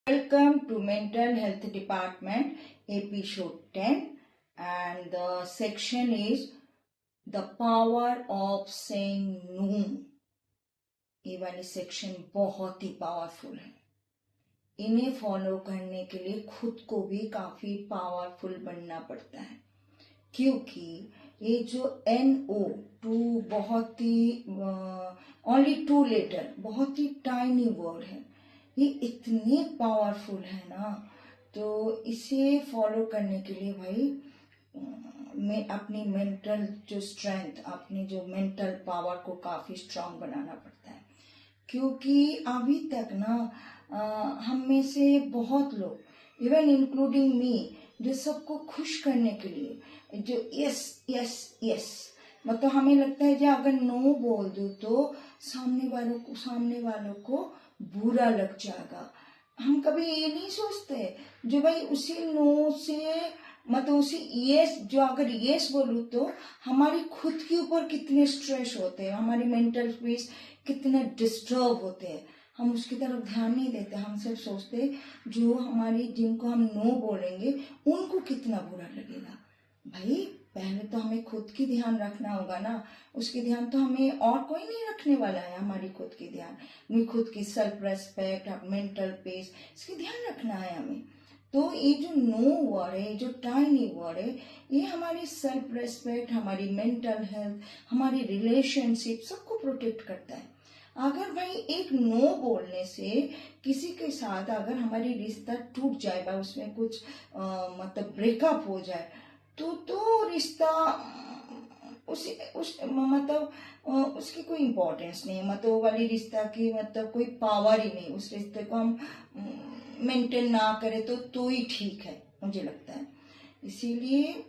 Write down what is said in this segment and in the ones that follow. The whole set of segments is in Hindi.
Welcome to Mental Health Department episode 10, and the section is the power of saying no. ये वाली सेक्शन बहुत ही पावरफुल है। इन्हें फॉलो करने के लिए खुद को भी काफी पावरफुल बनना पड़ता है, क्योंकि ये जो NO2 बहुत ही ओनली 2 लेटर बहुत ही टाइनी वर्ड है, ये इतनी पावरफुल है ना, तो इसे फॉलो करने के लिए भाई मैं अपनी मेंटल जो स्ट्रेंथ, अपनी जो मेंटल पावर को काफी स्ट्रांग बनाना पड़ता है। क्योंकि अभी तक ना हम में से बहुत लोग, इवन इंक्लूडिंग मी, जो सबको खुश करने के लिए जो यस यस यस, मतलब हमें लगता है कि अगर नो बोल दूं तो सामने वालों को बुरा लग जाएगा। हम कभी ये नहीं सोचते जो भाई उसी नो से, मतलब उसी यस, जो अगर यस बोलूं तो हमारी खुद के ऊपर कितने स्ट्रेस होते हैं, हमारी मेंटल पीस कितने डिस्टर्ब होते हैं, हम उसकी तरफ ध्यान नहीं देते। हम सिर्फ सोचते जो हमारी, जिनको हम नो बोलेंगे उनको कितना बुरा लगेगा। भाई पहले तो हमें खुद की ध्यान रखना होगा ना, उसकी ध्यान तो हमें और कोई नहीं रखने वाला है। हमारी खुद की ध्यान, हमें खुद की सेल्फ रेस्पेक्ट, मेंटल पीस, इसकी ध्यान रखना है हमें। तो ये जो नो वर्ड है, जो टाइनी वर्ड है, ये हमारी सेल्फ रेस्पेक्ट, हमारी मेंटल हेल्थ, हमारी रिलेशनशिप सबको प्रोटेक्ट करता है। अगर भाई एक नो बोलने से किसी के साथ अगर हमारी रिश्ता टूट जाए, उसमें कुछ मतलब ब्रेकअप हो जाए, तो रिश्ता मतलब उसकी कोई इम्पोर्टेंस नहीं है, मतलब वो वाली रिश्ता की मतलब कोई पावर ही नहीं। उस रिश्ते को हम मेंटेन ना करें तो ही ठीक है, मुझे लगता है। इसीलिए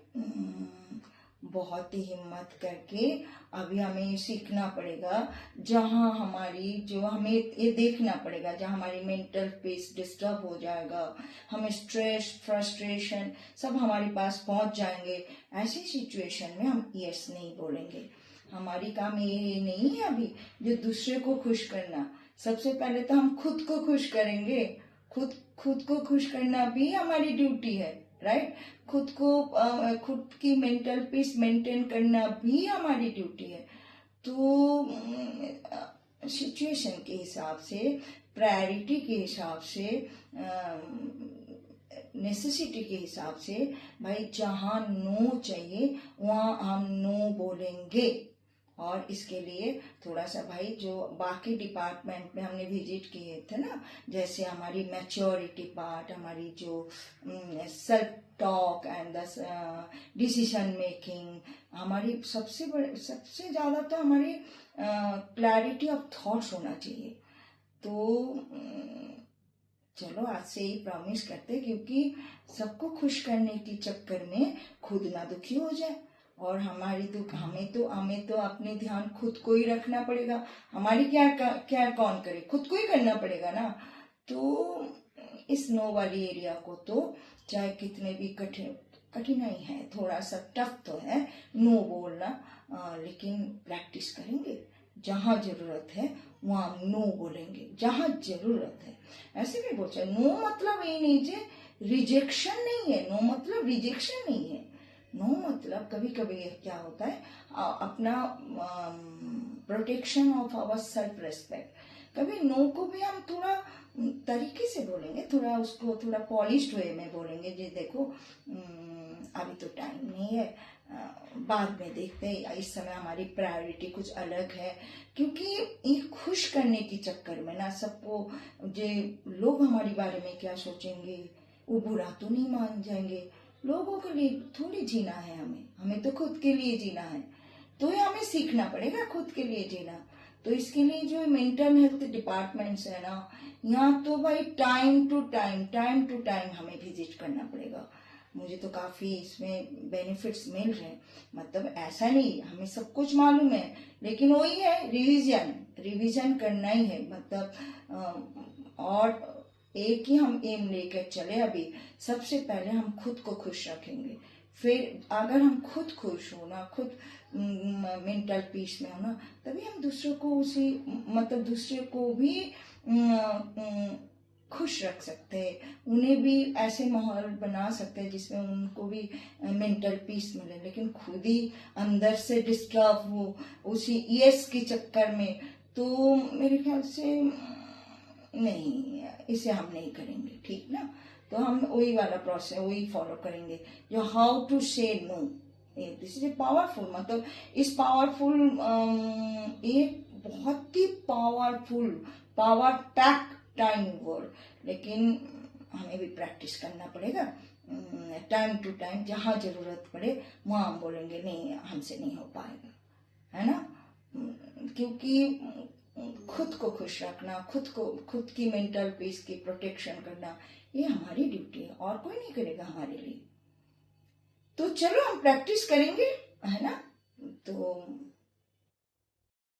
बहुत ही हिम्मत करके अभी हमें सीखना पड़ेगा, जहाँ हमारी, जो हमें ये देखना पड़ेगा, जहाँ हमारी मेंटल पीस डिस्टर्ब हो जाएगा, हमें स्ट्रेस, फ्रस्ट्रेशन सब हमारे पास पहुंच जाएंगे। ऐसी सिचुएशन में हम यस नहीं बोलेंगे। हमारी काम ये नहीं है अभी जो दूसरे को खुश करना, सबसे पहले तो हम खुद को खुश करेंगे। खुद को खुश करना भी हमारी ड्यूटी है, राइट। खुद की मेंटल पीस मेंटेन करना भी हमारी ड्यूटी है। तो सिचुएशन के हिसाब से, प्रायोरिटी के हिसाब से, नेसेसिटी के हिसाब से भाई जहाँ नो चाहिए वहाँ हम नो बोलेंगे। और इसके लिए थोड़ा सा भाई जो बाकी डिपार्टमेंट में हमने विजिट किए थे ना, जैसे हमारी मैच्योरिटी पार्ट, हमारी जो self talk and decision making, हमारी सबसे ज्यादा तो हमारी क्लैरिटी ऑफ थॉट्स होना चाहिए। तो चलो आज से ही प्रॉमिस करते, क्योंकि सबको खुश करने के चक्कर में खुद ना दुखी हो जाए। और हमारी दुख, हमें तो अपने ध्यान खुद को ही रखना पड़ेगा। हमारी क्या कौन करे, खुद को ही करना पड़ेगा ना। तो इस नो वाली एरिया को तो चाहे कितने भी कठिनाई है, थोड़ा सा टफ तो है नो बोलना, लेकिन प्रैक्टिस करेंगे। जहाँ जरूरत है वहाँ नो बोलेंगे, जहाँ जरूरत है। ऐसे भी बोल चाहे नो मतलब ये नहीं जे रिजेक्शन नहीं है, नो मतलब रिजेक्शन नहीं है। नो मतलब कभी कभी क्या होता है, अपना protection of our self respect. कभी नो को भी हम थोड़ा तरीके से बोलेंगे, थोड़ा उसको थोड़ा पॉलिश्ड वे में बोलेंगे, जी देखो अभी तो टाइम नहीं है, बाद में देखते हैं, इस समय हमारी प्रायोरिटी कुछ अलग है। क्योंकि ये खुश करने के चक्कर में ना सबको, जो लोग हमारे बारे में क्या सोचेंगे, वो बुरा तो नहीं मान जाएंगे। लोगों के लिए थोड़ी जीना है, हमें तो खुद के लिए जीना है। तो ये हमें सीखना पड़ेगा खुद के लिए जीना। तो इसके लिए जो मेंटल हेल्थ डिपार्टमेंट्स है ना, यहाँ तो भाई टाइम टू टाइम हमें विजिट करना पड़ेगा। मुझे तो काफी इसमें बेनिफिट्स मिल रहे हैं। मतलब ऐसा नहीं हमें सब कुछ मालूम है, लेकिन वही है, रिवीजन करना ही है। मतलब और एक ही हम एम लेकर चले। अभी सबसे पहले हम खुद को खुश रखेंगे, फिर अगर हम खुद खुश हो ना, खुद मेंटल पीस में हो ना, तभी हम दूसरों को उसी, मतलब दूसरे को भी खुश रख सकते हैं, उन्हें भी ऐसे माहौल बना सकते हैं जिसमें उनको भी मेंटल पीस मिले, लेकिन खुद ही अंदर से डिस्टर्ब हो उसी यस के चक्कर में, तो मेरे ख्याल से नहीं, इसे हम नहीं करेंगे, ठीक ना। तो हम वही वाला प्रोसेस वही फॉलो करेंगे जो how to say no. This is a powerful, मतलब इस पावरफुल एक बहुत ही powerful power pack time word, लेकिन हमें भी प्रैक्टिस करना पड़ेगा। टाइम टू टाइम जहाँ जरूरत पड़े वहाँ हम बोलेंगे नहीं हमसे नहीं हो पाएगा, है ना। क्योंकि खुद को खुश रखना, खुद की मेंटल पीस की प्रोटेक्शन करना, ये हमारी ड्यूटी है और कोई नहीं करेगा हमारे लिए। तो चलो हम प्रैक्टिस करेंगे, है ना। तो